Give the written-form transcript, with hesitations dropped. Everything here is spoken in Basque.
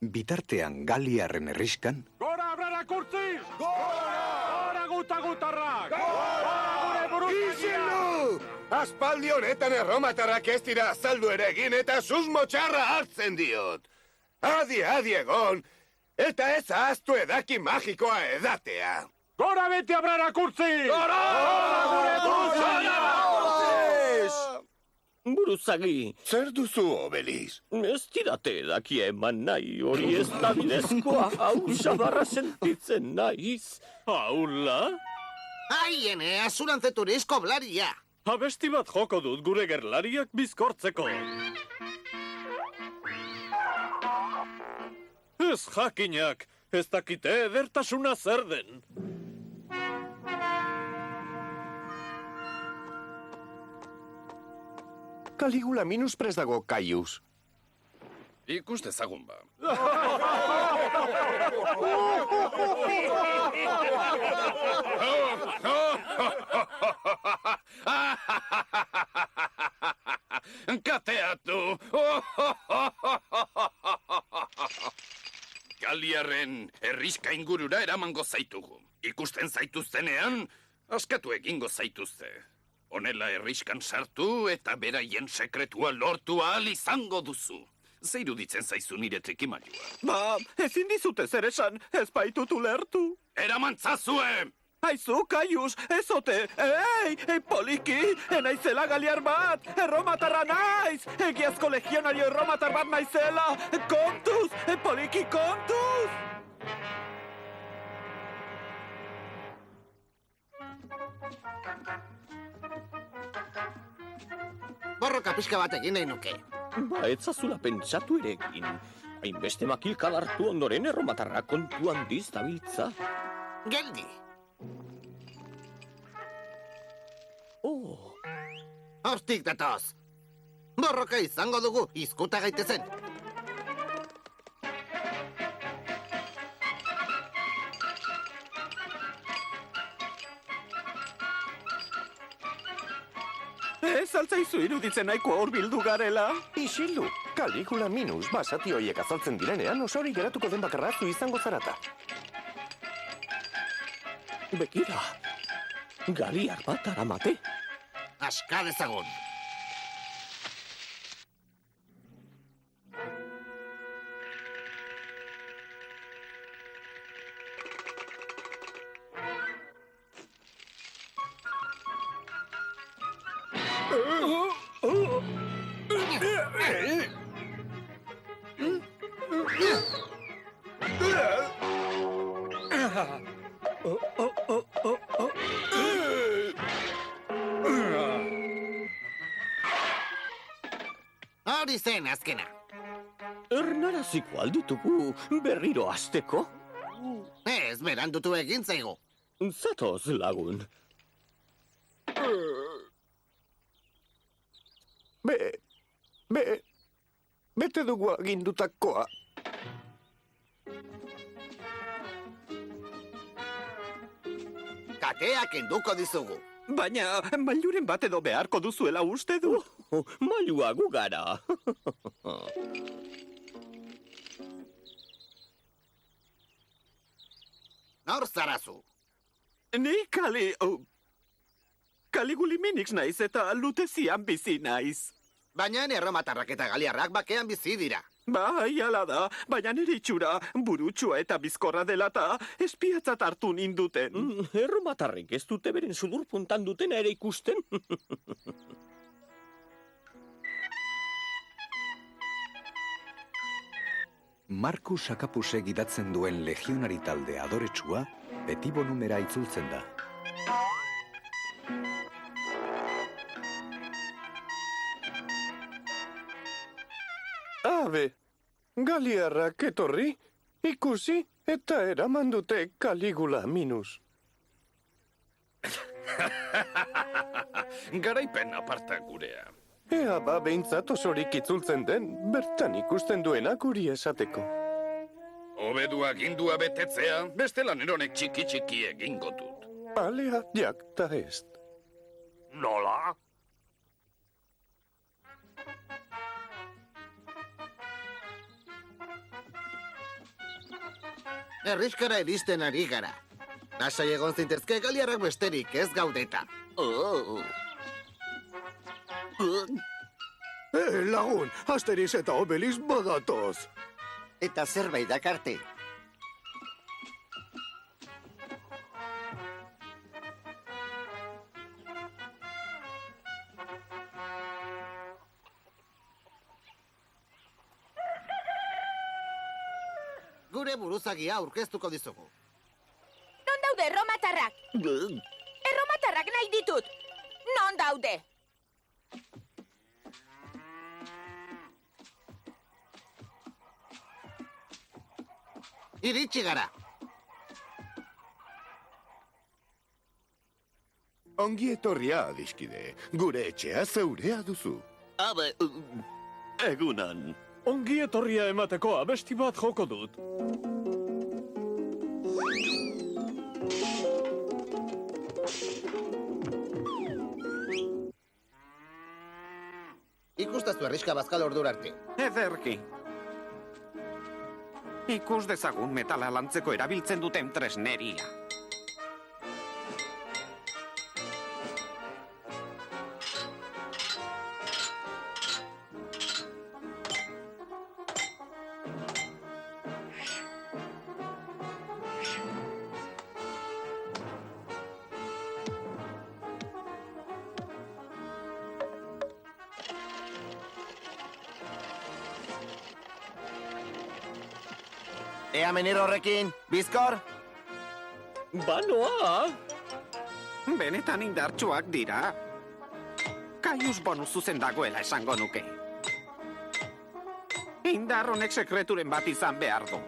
Bitartean Galiarren herriskan... Gora abrara kurtziz! Gora gutarrak! Gora gure buruzagia! Isildu! Aspaldi honetan erromatarrak ez dira azaldu ere egin eta susmo txarra hartzen diot. Adi egon, eta ez ahaztu edaki magikoa edatea. Gora beti abrara kurtziz! Gora gure buruzagia! Buruzagi, Zer duzu, Obeliz? ez didate edaki eman nahi, hori ez da bidezkoa, hau xabarra sentitzen naiz. Haula? Aiene, azurantze turizko blaria. Abesti bat joko dut gure gerlariak bizkortzeko. Ez jakinak, ez dakite edertasuna zer den. Kaligula minus prest dago, Kaius. Ikus dezagun ba. Kateatu! Galiarren herriska ingurura eramango zaitugu. Ikusten zaituztenean, askatu egingo zaituzte. Honela herriskan sartu eta beraien sekretua lortu ahal izango duzu. Ze iruditzen zaizu nire trikimailua? Ba, ezin dizute zer esan, ez baitut ulertu. Eramantzazue! Aizu, Kaius, ez ote, poliki, naizela galiar bat, erromatarra naiz, egiazko legionario erromatar bat naizela, kontuz, poliki, kontuz! Borroka pixka bat egin nahi nuke. Ba, etzazula pentsatu ere egin. Hainbeste makilka hartu ondoren erromatarra kontu handiz dabiltza. Geldi. Oh. Hortik datoz. Borroka izango dugu, izkuta gaitezen. Ez altzaizu iruditzen nahiko hurbildu garela. Isildu, Kaligula minus basati horiek azaltzen direnean osori geratuko den bakarrazu izango zarata. Bekira, galiar bat aramate. Aska dezagun. Hori zen azkena. Ernaraziko alditugu berriro azteko? Ez, berandutu egin zaigu. Zatoz lagun. Bete dugu agindutakoa. Kateak enduko dizugu. Baina, mailuren bat edo beharko duzuela uste du. Mailua gu gara. Nor zarazu. Ni Kaliguli minix naiz eta lutezian bizi naiz. Baina erromatarrak eta galiarrak bakean bizi dira. Bai, ala da, baina nire itxura burutsua eta bizkorra dela eta espiatzat hartu ninduten. Erromatarrik ez dute beren sudur puntan dutena ere ikusten. Markus Akapusek gidatzen duen legionari talde adoretsua betibo numera itzultzen da. Abe, galiarrak etorri, ikusi eta eraman dute Kaligula minus. Garaipen aparta gurea. Ea ba behintzat osorik itzultzen den, bertan ikusten duena guri esateko. Hobedu agindua betetzea, bestela neronek txiki egingo dut. Alea jakta ez. Nola? Herriskara iristen ari gara. Lasai egon zintezke galiarrak besterik ez gaudeta. Lagun, Asterix eta Obelix badatoz. Eta zerbait dakarte. Gure buruzagia aurkeztuko dizugu. Non daude erromatarrak? Erromatarrak nahi ditut! Non daude? Iritsi gara. Ongi etorria, adiskide. Gure etxea zeurea duzu. Egunan. Ongi etorria emateko abesti bat joko dut. Ikustazu herriska bazkal ordura arte. Ederki. Ikus dezagun metala lantzeko erabiltzen duten tresneria. Ea menir horrekin, bizkor! Banoa! Benetan indartsuak dira. Kaius bonus zuzen dagoela esango nuke. Indar honek sekreturen bat izan behar du.